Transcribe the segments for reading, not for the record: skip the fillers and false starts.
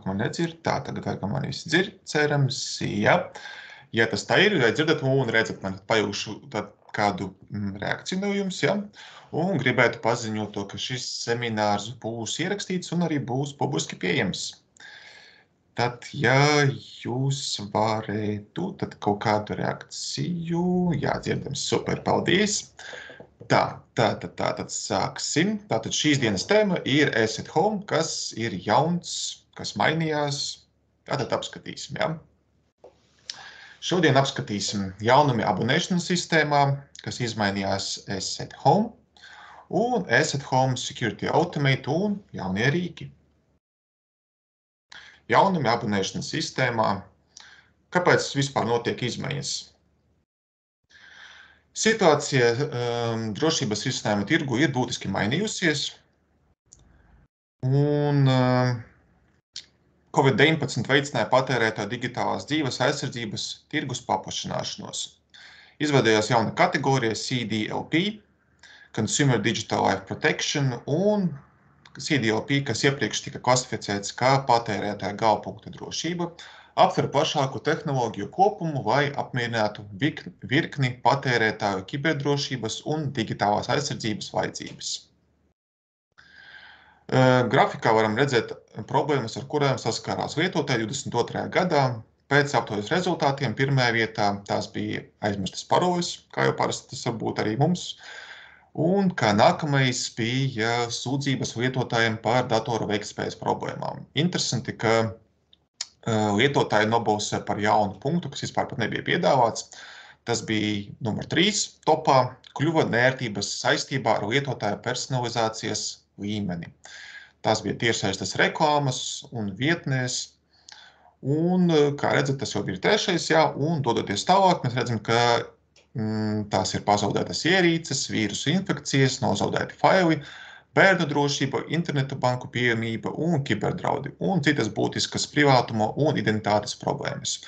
man nedzird. Tā, tagad var, ka man viss dzird, cerams, jā. Ja tas tā ir, ja dzirdat un redzat, man pajūšu kādu reakciju no jums, jā. Un gribētu paziņot to, ka šis seminārs būs ierakstīts un arī būs publiski pieejams. Tad, ja jūs varētu, tad kaut kādu reakciju, jā, dzirdams, super, paldies. Tātad sāksim. Tātad šīs dienas tēma ir Asset Home, kas ir jauns, kas mainījās. Tātad apskatīsim, jā. Šodien apskatīsim jaunumi abonēšanas sistēmā, kas izmainījās Asset Home, un Asset Home Security Automate un jaunie rīki. Jaunumi abonēšanas sistēmā. Kāpēc vispār notiek izmaiņas? Situācija drošības risinājuma tirgu ir būtiski mainījusies, un Covid-19 veicināja patērētāju digitālās dzīves aizsardzības tirgus paplašināšanos. Izveidojās jauna kategorija CDLP, Consumer Digital Life Protection, un CDLP, kas iepriekš tika klasificēts kā patērētāja galvpunkta drošība, aptver plašāku tehnoloģiju kopumu, lai apmierinātu virkni patērētāju kiberdrošības un digitālās aizsardzības vajadzības. Grafikā varam redzēt problēmas, ar kurām saskārās lietotāji 22. gadā. Pēc aptaujas rezultātiem pirmajā vietā tās bija aizmirstas paroles, kā jau parasti tas var būt arī mums. Un kā nākamais bija sūdzības lietotājiem par datoru veiktspējas problēmām. Interesanti, ka lietotāji nobalsoja par jaunu punktu, kas vispār pat nebija piedāvāts. Tas bija numur 3 topā, kļuva nērtības saistībā ar lietotāja personalizācijas līmeni. Tās bija tiešsaistes reklāmas un vietnēs. Un, kā redzat, tas jau bija 3. jā, un dodoties tālāk, mēs redzam, ka tās ir pazaudētas ierīces, vīrusu infekcijas, nozaudēti faili, bērnu drošība, internetu banku pieejamība un kiberdraudi, un citas būtiskas privātuma un identitātes problēmas.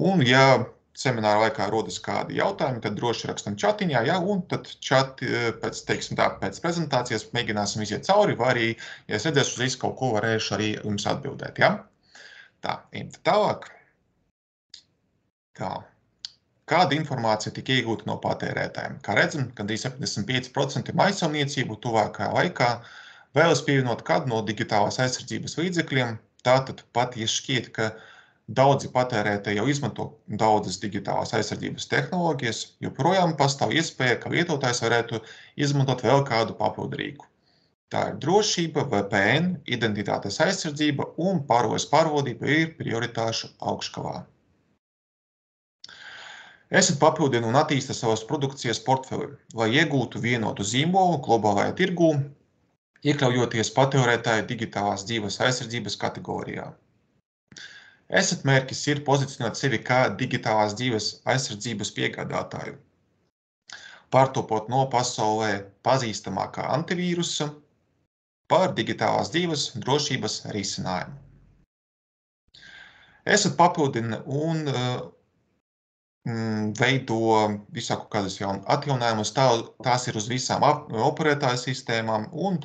Un, ja semināra laikā rodas kādi jautājumi, tad droši rakstam čatiņā, jā, un tad čati, pēc prezentācijas mēģināsim iziet cauri, vai arī, ja es redzēšu uz kaut ko, varēšu arī jums atbildēt, jā? Tā, ejam tālāk. Tā. Kāda informācija tika iegūta no patērētājiem? Kā redzam, gandrīz 75% mājsaimniecību tuvākajā laikā vēlas pievienot kādu no digitālās aizsardzības līdzekļiem. Tātad pat, ja šķiet, ka daudzi patērētāji jau izmanto daudzas digitālās aizsardzības tehnoloģijas, joprojām pastāv iespēja, ka lietotājs varētu izmantot vēl kādu papildrīku. Tā ir drošība, VPN, identitātes aizsardzība un paroles pārvaldība ir prioritāšu augškalā. Asset papildina un attīsta savas produkcijas portfeli, lai iegūtu vienotu zīmolu globālajā tirgū, iekļaujoties patērētāju digitālās dzīves aizsardzības kategorijā. Asset mērķis ir pozicionēt sevi kā digitālās dzīves aizsardzības piegādātāju, pārtopot no pasaulē pazīstamākā antivīrusa par digitālās dzīves drošības risinājumu. Asset papildina un veido visāku kādus atjaunājumus, tās ir uz visām operētāju sistēmām un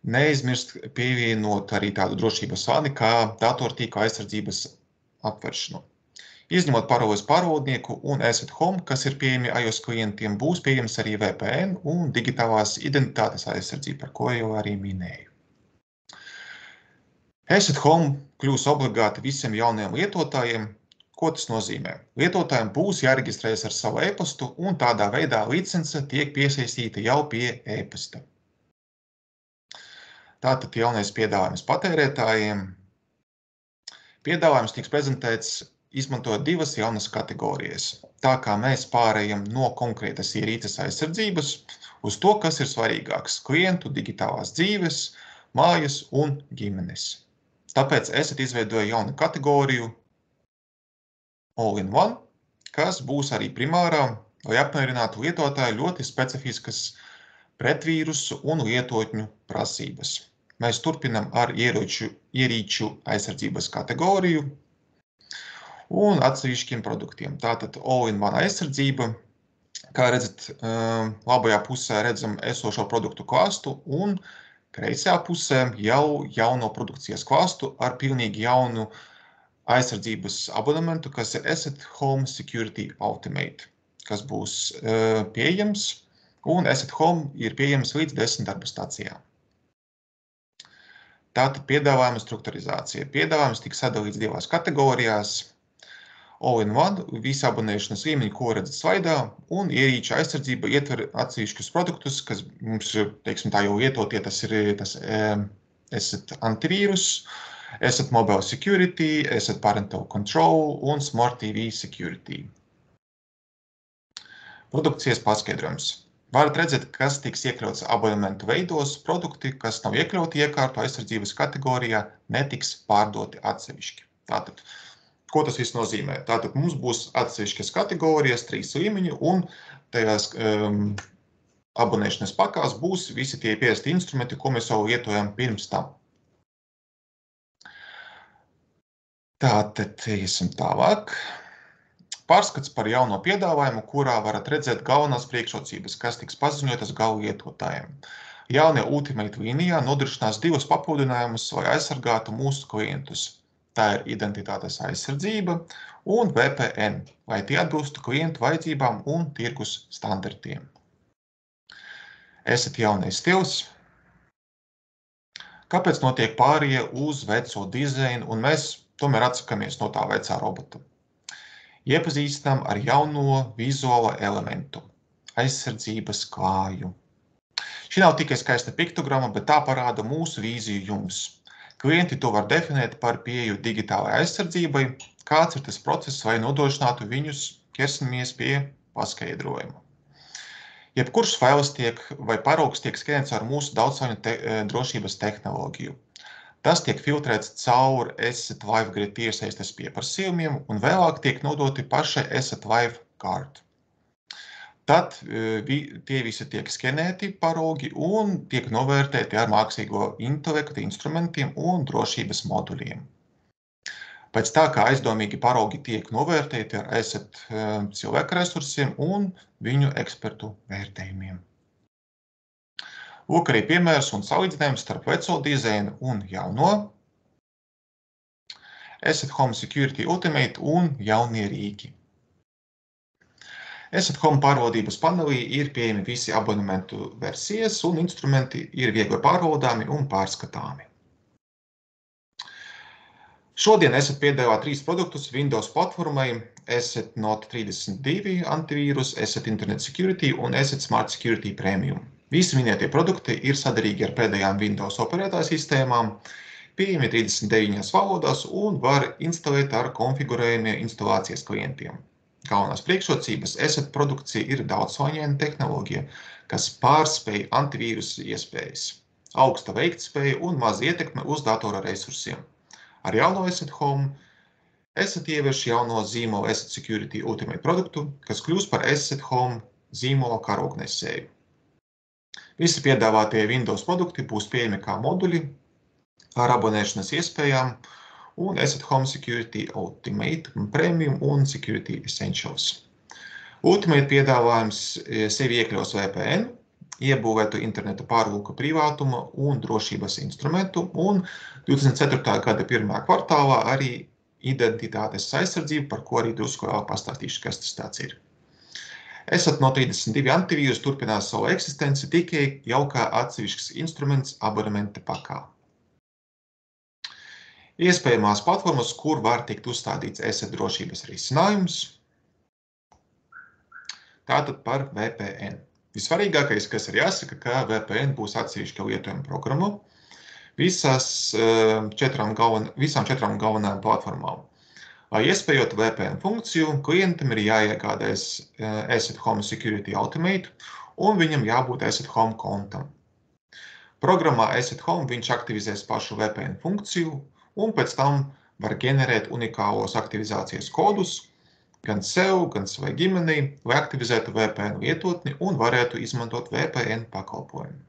neaizmirst pievienot arī tādu drošības vani kā datortīkla aizsardzības aptveršanu. Izņemot paroles pārvaldnieku un Asset Home, kas ir pieejami iOS klientiem, būs pieejams arī VPN un digitālās identitātes aizsardzība, par ko jau arī minēju. Asset Home kļūs obligāti visiem jaunajiem lietotājiem. Ko tas nozīmē? Lietotājiem būs jāreģistrējas ar savu e-pastu, un tādā veidā licence tiek piesaistīta jau pie e-pasta. Tātad jaunais piedāvājums patērētājiem. Piedāvājums tiks prezentēts izmantojot 2 jaunas kategorijas. Tā kā mēs pārējam no konkrētas ierīces aizsardzības uz to, kas ir svarīgāks - klientu, digitālās dzīves, mājas un ģimenes. Tāpēc esat izveidojuši jaunu kategoriju All-in-One, kas būs arī primārā, lai apmierinātu lietotāju ļoti specifiskas pretvīrusu un lietotņu prasības. Mēs turpinam ar ierīču aizsardzības kategoriju un atsevišķiem produktiem. Tātad All-in-One aizsardzība, kā redzat, labajā pusē redzam esošo produktu klāstu un kreisajā pusē jau jauno produkcijas klāstu ar pilnīgi jaunu aizsardzības abonementu, kas ir Asset Home Security Ultimate, kas būs pieejams, un Asset Home ir pieejams līdz 10 darba stācijām. Tātad piedāvājuma strukturizācija. Piedāvājums tika sadalīts divās kategorijās. All-in-one, visi abonēšanas līmeņi, ko redzat slaidā, un ierīču aizsardzība ietver atsevišķus produktus, kas mums, teiksim tā, jau lietotie, tas ir Asset Antivīrus, Asset Mobile Security, Asset Parental Control un Smart TV Security. Produkcijas paskaidrojums. Varat redzēt, kas tiks iekļauts abonementu veidos, produkti, kas nav iekļauti iekārtu aizsardzības kategorijā, netiks pārdoti atsevišķi. Tātad, ko tas viss nozīmē? Tātad mums būs atsevišķas kategorijas, 3 līmeņi, un tajās abonēšanas pakās būs visi tie pierasti instrumenti, ko mēs jau lietojam pirms tam. Tātad, iesim tālāk. Pārskats par jauno piedāvājumu, kurā varat redzēt galvenās priekšrocības, kas tiks paziņotas gala lietotājiem. Jaunie Ultimate līnijā nodrošinās 2 papildinājumus, lai aizsargātu mūsu klientus. Tā ir identitātes aizsardzība un VPN, lai tie atbilstu klientu vajadzībām un tirgus standartiem. Asset jaunais stils. Kāpēc notiek pārēja uz veco dizainu, un mēs tomēr atsakamies no tā vecā robota? Iepazīstinām ar jauno vizuālo elementu – aizsardzības klāju. Šī nav tikai skaista piktogramma, bet tā parāda mūsu vīziju jums. Klienti to var definēt par pieeju digitālai aizsardzībai, kāds ir tas process, lai nodrošinātu viņus, ķersimies pie paskaidrojuma. Jebkurš fails vai paraugs tiek skenēts ar mūsu daudzslāņu drošības tehnoloģiju. Tas tiek filtrēts caur Asset Live Grid tiešsaistes pieprasījumiem un vēlāk tiek nodoti pašai Asset Live Card. Tad tie visi tiek skenēti paraugi un tiek novērtēti ar mākslīgo intelektu instrumentiem un drošības moduļiem. Pēc tā, kā aizdomīgi paraugi tiek novērtēti ar Asset cilvēku resursiem un viņu ekspertu vērtējumiem. Lūk arī piemērs un salīdzinājums starp veco dizainu un jauno Asset Home Security Ultimate un jaunie rīki. Asset Home pārvaldības panelī ir pieejami visi abonementu versijas un instrumenti ir viegli pārvaldāmi un pārskatāmi. Šodien Asset piedāvā 3 produktus Windows platformai Asset Note 32 antivīrus, Asset Internet Security un Asset Smart Security Premium. Visi minētie produkti ir sadarīgi ar pēdējām Windows operētāju sistēmām, pieejami 39 valodās un var instalēt ar konfigurējumiem instalācijas klientiem. Galvenās priekšrocības Asset produkcija ir daudzslāņaina tehnoloģija, kas pārspēj antivīrusu iespējas, augsta veiktspēja un maz ietekme uz datora resursiem. Ar jauno Asset Home Asset ievieš jauno zīmolu Asset Security Ultimate produktu, kas kļūs par Asset Home zīmola karognesēju. Visi piedāvātie Windows produkti būs pieejami kā moduļi ar abonēšanas iespējām un Asset Home Security Ultimate Premium un Security Essentials. Ultimate piedāvājums sevi iekļaus VPN, iebūvētu interneta pārlūka privātuma un drošības instrumentu un 2024. gada 1. kvartālā arī identitātes aizsardzību, par ko arī drusku vēl pastāstīšu, kas tas tāds ir. Asset Note 32 antivīrus turpinās savu eksistenci tikai jau kā atsevišķs instruments abonementa pakā. Iespējamās platformas, kur var tikt uzstādīts Asset drošības risinājums. Tātad par VPN. Visvarīgākais, kas ir jāsaka, ka VPN būs atsevišķa lietojuma programma visām 4 galvenajām platformām. Lai iespējot VPN funkciju, klientam ir jāiegādājas Asset Home Security Ultimate un viņam jābūt Asset Home kontam. Programmā Asset Home viņš aktivizēs pašu VPN funkciju un pēc tam var ģenerēt unikālos aktivizācijas kodus gan sev, gan savai ģimenei, lai aktivizētu VPN lietotni un varētu izmantot VPN pakalpojumu.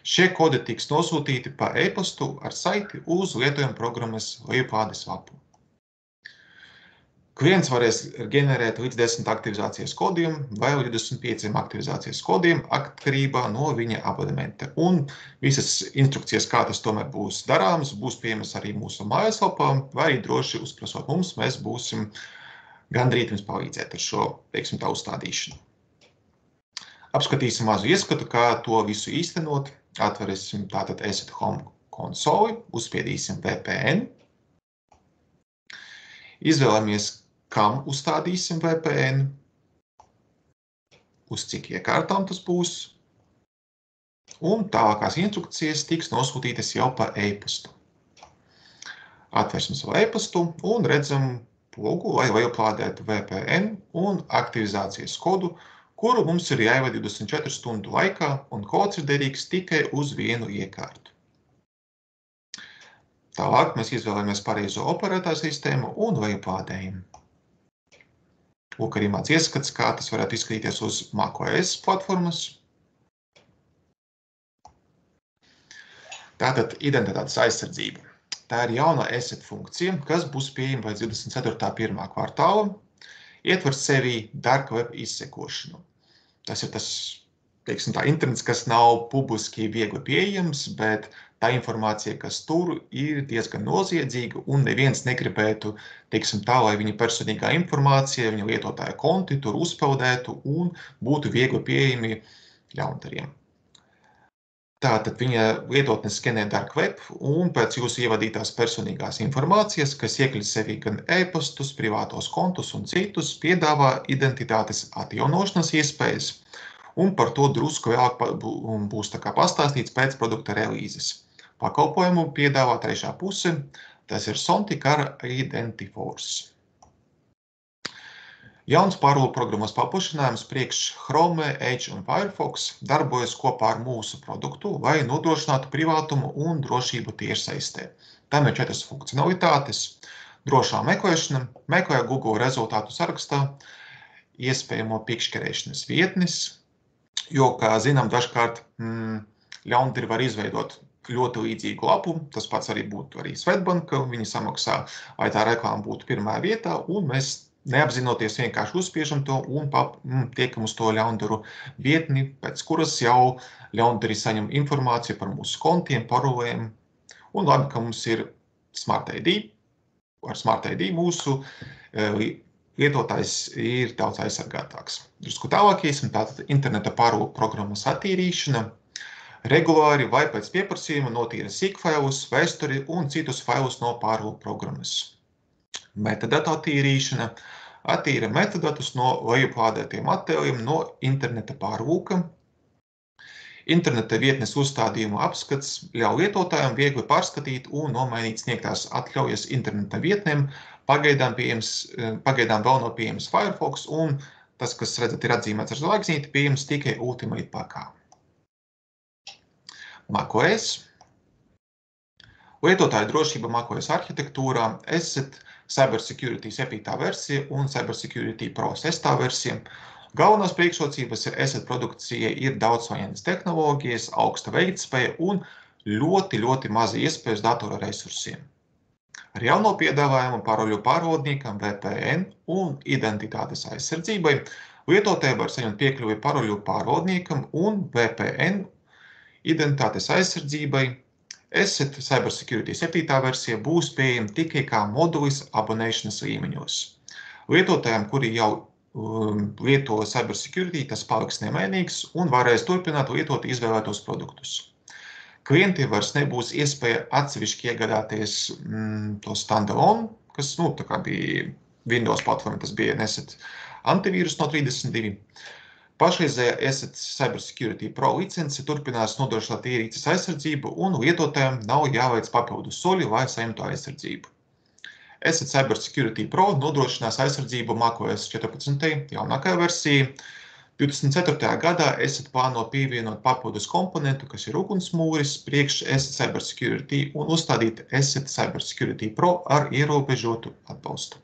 Šie kodi tiks nosūtīti pa e-pastu ar saiti uz lietojuma programmas lejuplādes lapu. Klients varēs ģenerēt līdz 10 aktivizācijas kodiem vai 25 aktivizācijas kodiem atkarībā no viņa abonementa. Un visas instrukcijas, kā tas tomēr būs darāms, būs pieejamas arī mūsu mājaslapā, vai arī droši uzprasot mums, mēs būsim gandrīz jums palīdzēt ar šo, teiksim tā, uzstādīšanu. Apskatīsim mazu ieskatu, kā to visu īstenot. Atverēsim tātad Asset Home konsoli, uzspiedīsim VPN. Izvēlamies, kam uzstādīsim VPN, uz cik iekārtām tas būs, un tālākās instrukcijas tiks nosūtītas jau pa e-pastu. Atvērsim savu e-pastu un redzam pogu, lai lejuplādētu VPN un aktivizācijas kodu, kuru mums ir jāievada 24 stundu laikā, un kods ir derīgs tikai uz vienu iekārtu. Tālāk mēs izvēlamies pareizo operētāju sistēmu un lejuplādējam. Lūk, arī māc ieskats, kā tas varētu izskatīties uz macOS platformas. Tātad identitātes aizsardzība. Tā ir jauna asset funkcija, kas būs pieejama līdz 24. kvartāla, ietver sevī dark web izsekošanu. Tas ir tas, teiksim tā, internets, kas nav publiski viegli pieejams, bet tā informācija, kas tur ir diezgan noziedzīga, un neviens negribētu, teiksim tā, lai viņa personīgā informācija, viņa lietotāja konti tur uzpeldētu un būtu viegli pieejami ļaundariem. Tātad viņa lietotne skenē dark web, un pēc jūsu ievadītās personīgās informācijas, kas iekļauj sevī gan e-pastus, privātos kontus un citus, piedāvā identitātes atjaunošanas iespējas, un par to drusku vēlāk būs tā kā pastāstīts pēc produkta relīzes. Pakalpojumu piedāvā trešā puse, tas ir Sontiq ar Identiforce. Jauns pārvaldu programmas paplašinājums priekš Chrome, Edge un Firefox darbojas kopā ar mūsu produktu, lai nodrošinātu privātumu un drošību tiešsaistē. Tam ir 4 funkcionalitātes. Drošā meklēšana, meklē Google rezultātu sarakstā, iespējamo pikšķerēšanas vietnes, jo, kā zinām, dažkārt ļaundari var izveidot ļoti līdzīgu lapu, tas pats arī būtu arī Swedbank, viņi samaksā, lai tā reklāma būtu pirmā vietā, un mēs neapzinoties vienkārši uzspiežam to un tiekam uz to ļaundaru vietni, pēc kuras jau ļaundari saņem informāciju par mūsu kontiem, parolēm, un labi, ka mums ir Smart ID. Ar Smart ID mūsu lietotājs ir daudz aizsargātāks. Drusku tālāk iesim, tātad interneta pārvaldu programmas attīrīšana, regulāri vai pēc pieprasījuma notīra sīk failus, vēsturi un citus failus no pārvaldu programmas. Metadatu attīrīšana attīra metadatus no lejuplādētiem attēliem no interneta pārvalka. Interneta vietnes uzstādījumu apskats ļauj lietotājiem viegli pārskatīt un nomainīt sniegtās atļaujas interneta vietnēm. Pagaidām vēl nav pieejams Firefox, un tas, kas redzat, ir atzīmēts ar zvaigznīti, pieejams tikai Ultimate pakā. macOS. Lietotāja drošība macOS arhitektūrā, Asset Cybersecurity 7. versija un Cybersecurity Pro 6. versija. Galvenās priekšrocības ir Asset produkcija, ir daudzslāņainas tehnoloģijas, augsta veiktspēja un ļoti maza iespējas datora resursiem. Ar jauno piedāvājumu paroļu pārvaldniekam, VPN un identitātes aizsardzībai lietotāji var saņemt piekļuvi paroļu pārvaldniekam un VPN identitātes aizsardzībai. Asset Cybersecurity 7. versija būs pieejama tikai kā modulis abonēšanas līmeņos. Lietotājiem, kuri jau lieto Cybersecurity, tas paliks nemainīgs un varēs turpināt lietot izvēlētos produktus. Klientiem vairs nebūs iespēja atsevišķi iegādāties to standalone, kas, tā kā bija Windows platforma, tas bija Asset antivīrus no 32. Pašreizējā Asset Cybersecurity Pro licence turpinās nodrošināt ierīces aizsardzību, un lietotājiem nav jāveic papildus soļi, lai saņemtu aizsardzību. Asset Cybersecurity Pro nodrošinās aizsardzību macOS 14. jaunākajā versijā. 24. gadā Asset plāno pievienot papildus komponentu, kas ir ugunsmūris, priekš Asset Cybersecurity un uzstādīt Asset Cybersecurity Pro ar ierobežotu atbalstu.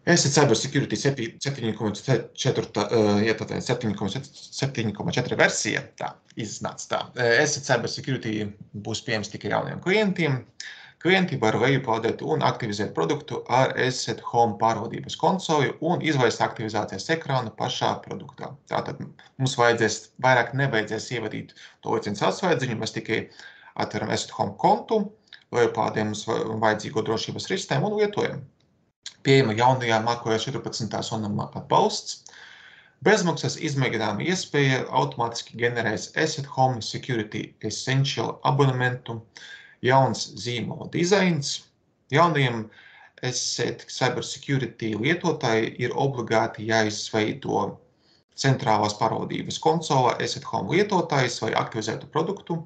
Asset Cybersecurity 7.4 versija, tā iznāca tā. Asset Cybersecurity būs pieejams tikai jauniem klientiem. Klienti var veiupādēt un aktivizēt produktu ar Asset Home pārvaldības konsoli un izlaist aktivizācijas ekrānu pašā produktā. Tātad mums vairāk nevajadzēs ievadīt to licences atsvaidziņu, mēs tikai atveram Asset Home kontu, veiupādējam mums vajadzīgo drošības risinājumu un lietojam. Pieejama jaunajā macOS 14. sonama atbalsts. Bezmaksas izmēģinājuma iespēja automātiski generēs Asset Home Security Essential abonementu, jauns zīmola dizains. Jaunajiem Asset Cybersecurity lietotāji ir obligāti jāizveido centrālās pārvaldības konsolā Asset Home lietotājs vai aktivizētu produktu.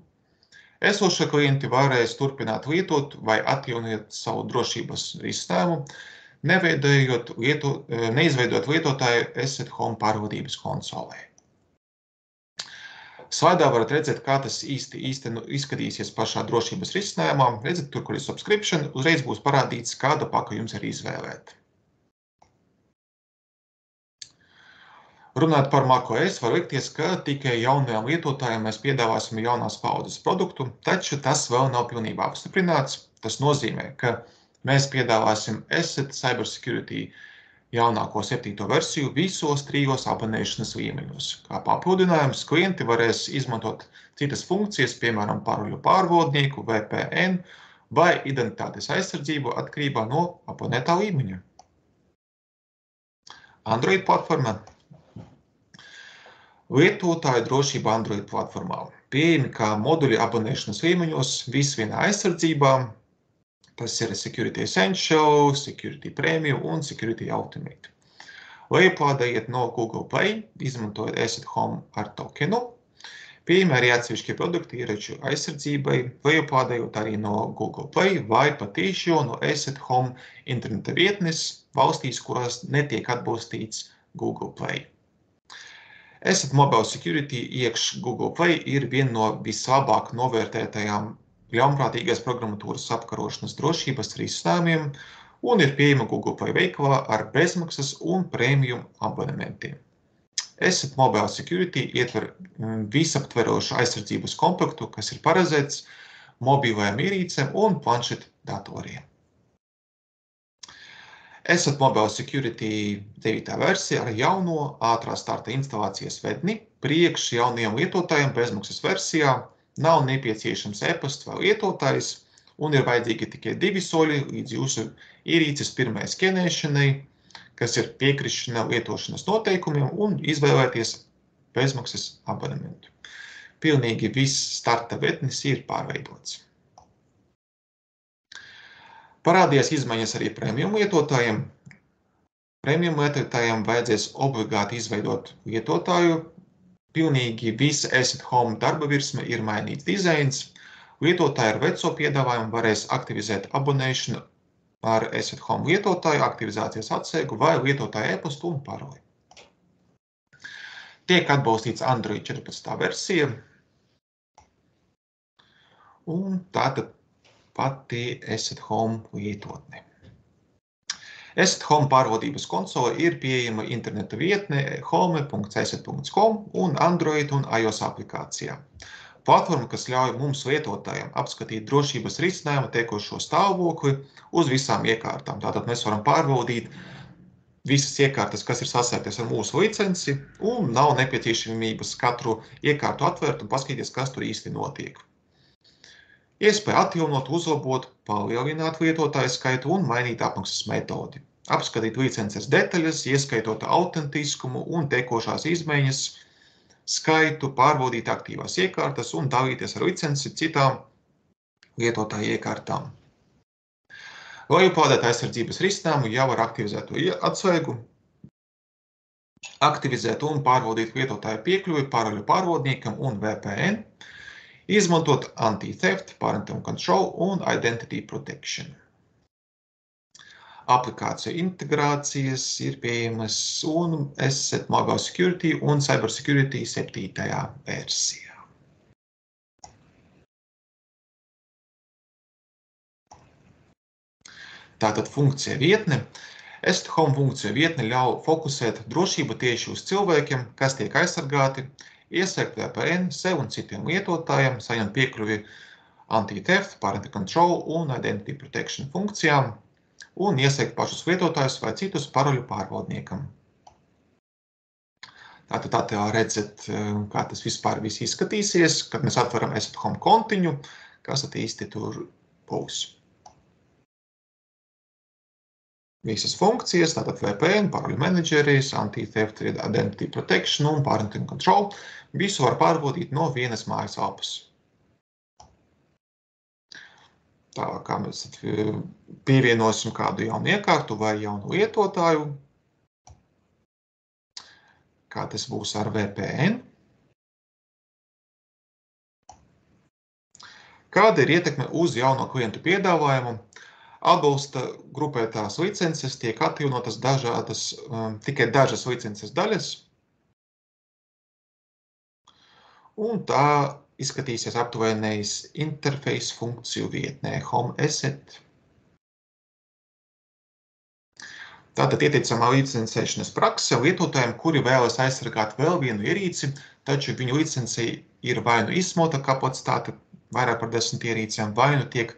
Esošie klienti varēs turpināt lietot vai atjaunot savu drošības risinājumu, neizveidot lietotāju Asset Home pārvaldības konsolē. Slaidā varat redzēt, kā tas īsti izskatīsies pašā drošības risinājumā. Redzat, tur, kur ir subscription, uzreiz būs parādīts, kādu paku jums ir izvēlēt. Runāt par macOS, var likties, ka tikai jaunajām lietotājiem mēs piedāvāsim jaunās paudzes produktu, taču tas vēl nav pilnībā apstiprināts. Tas nozīmē, ka mēs piedāvāsim Asset Cybersecurity jaunāko 7. versiju visos 3 abonēšanas līmeņos. Kā papildinājums, klienti varēs izmantot citas funkcijas, piemēram, paroļu pārvaldnieku, VPN vai identitātes aizsardzību atkarībā no abonētā līmeņa. Android platforma. Lietotāju drošība Android platformā. Pieejami kā moduļi abonēšanas līmeņos, visvienā aizsardzībā. Tas ir Security Essential, Security Premium un Security Ultimate. Veiupādējiet no Google Play, izmantojot Asset Home ar tokenu. Pieejami arī atsevišķie produkti iereču aizsardzībai, veiupādējot arī no Google Play vai patīši no Asset Home interneta vietnes valstīs, kurās netiek atbalstīts Google Play. Asset Mobile Security iekš Google Play ir viena no vislabāk novērtētajām ļaunprātīgās programmatūras apkarošanas drošības risinājumiem un ir pieejama Google Play veikalā ar bezmaksas un premium abonementiem. Asset Mobile Security ietver visaptverošu aizsardzības komplektu, kas ir paredzēts mobilajām ierīcēm un planšetdatoriem. Asset Mobile Security 9. versija ar jauno ātrā starta instalācijas vedni priekš jaunajiem lietotājiem bezmaksas versijā. Nav nepieciešams e-pasts vai lietotājs un ir vajadzīgi tikai 2 soļi līdz jūsu ierīces pirmai skenēšanai, kas ir piekrišana lietošanas noteikumiem un izvēlēties bezmaksas abonementu. Pilnīgi viss starta vednis ir pārveidots. Parādījās izmaiņas arī premium lietotājiem. Premium lietotājiem vajadzēs obligāti izveidot lietotāju. Pilnīgi visa Asset Home darba virsme ir mainīts dizains. Lietotāji ar veco piedāvājumu varēs aktivizēt abonēšanu ar Asset Home lietotāju, aktivizācijas atsegu vai lietotāju e-pastu un paroli. Tiek atbalstīts Android 14. versija. Un tātad pati Asset Home lietotne. Asset Home pārvaldības konsole ir pieejama interneta vietne home.asset.com un Android un iOS aplikācijā. Platforma, kas ļauj mums lietotājiem apskatīt drošības risinājumu tekošo stāvokli uz visām iekārtām. Tātad mēs varam pārbaudīt visas iekārtas, kas ir sasaistītas ar mūsu licenci, un nav nepieciešamības katru iekārtu atvērt un paskatīties, kas tur īsti notiek. Iespēja atjaunot, uzlabot, palielināt lietotāju skaitu un mainīt apmaksas metodi. Apskatīt licences detaļas, ieskaitot autentiskumu un tekošās izmaiņas, skaitu, pārbaudīt aktīvās iekārtas un dalīties ar licenci citām lietotāju iekārtām. Veiupādēt aizsardzības risinājumu jau ar aktivizēto atsvaigu, aktivizēt un pārbaudīt lietotāju piekļuvi paroļu pārvaldniekam un VPN, izmantot anti-theft, parental control un identity protection. Aplikāciju integrācijas ir pieejamas un Asset Mobile Security un Cybersecurity 7. versijā. Tātad funkcija vietne. Asset Home funkcija vietne ļauj fokusēt drošību tieši uz cilvēkiem, kas tiek aizsargāti, iesēkt VPN sev un citiem lietotājiem, saņemt piekļuvi anti-theft, parental control un identity protection funkcijām un iesaikt pašus lietotājus vai citus paroļu pārvaldniekam. Tātad redzat, kā tas vispār viss izskatīsies, kad mēs atveram Asset Home kontiņu, kas tad īsti tur būs. Visas funkcijas, tātad VPN, paroļu menedžeris, anti-theft, identity protection un parental control, visu var pārbaudīt no vienas mājaslapas. Tālāk, kā mēs pievienosim kādu jaunu iekārtu vai jaunu lietotāju, kā tas būs ar VPN. Kāda ir ietekme uz jauno klientu piedāvājumu? Atbalsta grupētās licences tiek atjaunotas tikai dažas licences daļas, un tā izskatīsies aptuvenējs interface funkciju vietnē Home Asset. Tātad ieteicamā licencēšanas prakse lietotājiem, kuri vēlas aizsargāt vēl vienu ierīci, taču viņu licencei ir vai nu izsmota kapacitāte vairāk par 10 ierīcēm, vai nu tiek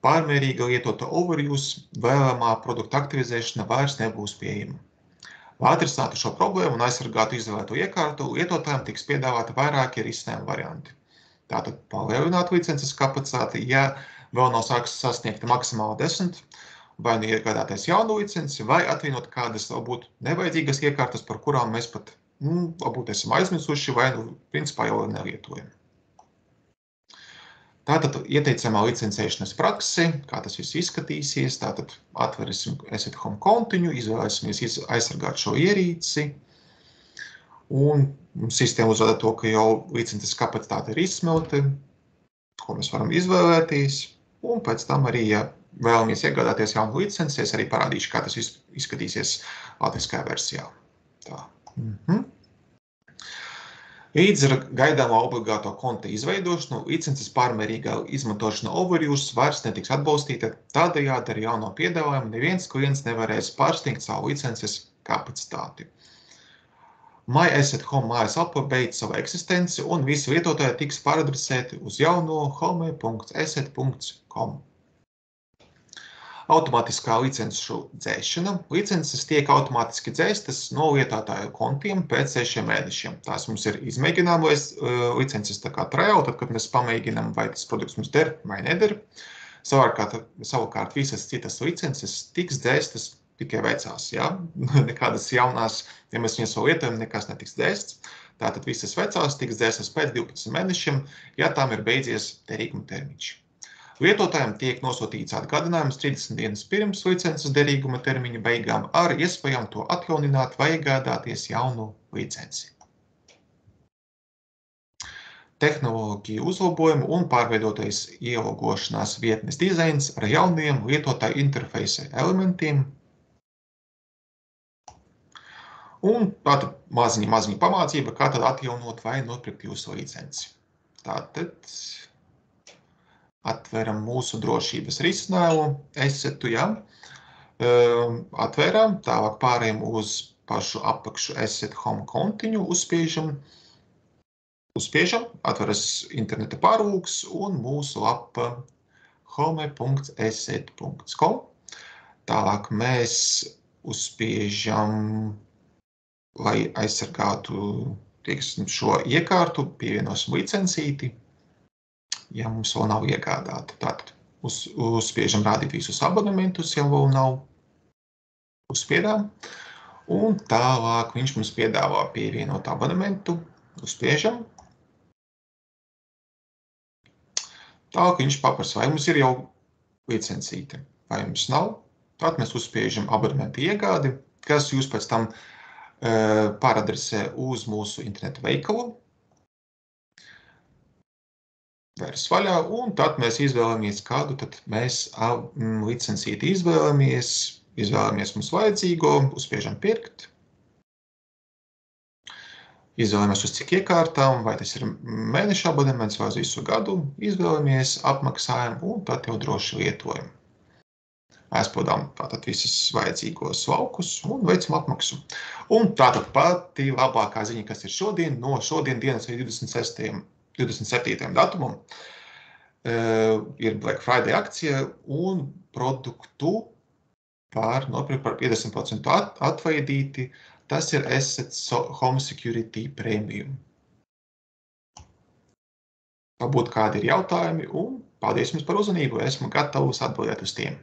pārmērīga lietota overuse, vēlamā produkta aktivizēšana vairs nebūs pieejama. Lai atrisinātu šo problēmu un aizsargātu izvēlēto iekārtu, lietotājiem tiks piedāvāti vairāki risinājuma varianti. Tātad palielināt licences kapacitāti, ja vēl nav sasniegta maksimāli 10, vai nu iegādāties jaunu licenci, vai atvienot kādas varbūt nevajadzīgas iekārtas, par kurām mēs pat varbūt esam aizmirsuši, vai principā jau nelietojam. Tātad ieteicamā licencēšanas praksi, kā tas viss izskatīsies, tātad atversim Asset Home kontiņu, izvēlēsimies aizsargāt šo ierīci, un sistēma uzrāda to, ka jau licences kapacitāte ir izsmelta, ko mēs varam izvēlēties, un pēc tam arī, ja vēlamies iegādāties jaunu licenci, es arī parādīšu, kā tas izskatīsies latviskajā versijā. Tā. Līdz ar gaidāmo obligāto konta izveidošanu, licences pārmērīgā izmantošana overuse vairs netiks atbalstīta, tādējādi ar jauno piedāvājumu neviens klients nevarēs pārsniegt savu licences kapacitāti. My Asset Home mājaslapa beidz savu eksistenci un visi lietotāji tiks pāradresēti uz jauno home.asset.com. Automātiskā licenšu dzēšana. Licences tiek automātiski dzēstas no lietotāju kontiem pēc 6 mēnešiem. Tās mums ir izmēģinājumais licences tā kā trial, tad, kad mēs pamēģinām, vai tas produkts mums der vai neder. Savukārt visas citas licences tiks dzēstas tikai vecās, ja? Nekādas jaunās, ja mēs viņas vēl lietojam, nekas netiks dzēsts. Tātad visas vecās tiks dzēstas pēc 12 mēnešiem, ja tām ir beidzies derīguma termiņš. Lietotājiem tiek nosūtīts atgādinājums 30 dienas pirms licences derīguma termiņa beigām ar iespējām to atjaunināt vai iegādāties jaunu licenci. Tehnoloģiju uzlabojumu un pārveidotais ielogošanās vietnes dizains ar jauniem lietotāju interfeisa elementiem. Un tātad maziņa pamācība, kā tad atjaunot vai nopirkt jūsu licenci. Tātad atveram mūsu drošības risinājumu, Assetu, ja? Atvērām, tālāk pārējām uz pašu apakšu Asset Home kontiņu, uzspiežam, atveras interneta pārlūks un mūsu lapa home.asset.com. Tālāk mēs uzspiežam, lai aizsargātu šo iekārtu, pievienosim licencīti. Ja mums vēl nav iegādāta. Tātad uzspiežam rādīt visus abonementus, ja vēl nav uzspiedām. Un tālāk viņš mums piedāvā pievienot abonementu. Uzspiežam. Tālāk viņš paprasa, vai mums ir jau licencīte, vai mums nav. Tātad mēs uzspiežam abonementu iegādi, kas jūs pēc tam pāradresē uz mūsu interneta veikalu. Vērs vaļā, un tad mēs izvēlamies, kādu tad mēs licencīti izvēlamies mums vajadzīgo, uzspiežam pirkt. Izvēlamies uz cik iekārtām, vai tas ir mēneša abonements vai uz visu gadu, izvēlamies, apmaksājam, un tad jau droši lietojam. Aizpildām tātad visas vajadzīgos laukus un veicam apmaksu. Un tātad pati labākā ziņa, kas ir šodien, no šodien dienas līdz 27. datumam, ir Black Friday akcija un produktu var nopirkt par 50% atvaidīti. Tas ir Assets Home Security Premium. Varbūt kādi ir jautājumi, un paldies jums par uzmanību. Esmu gatavs atbildēt uz tiem.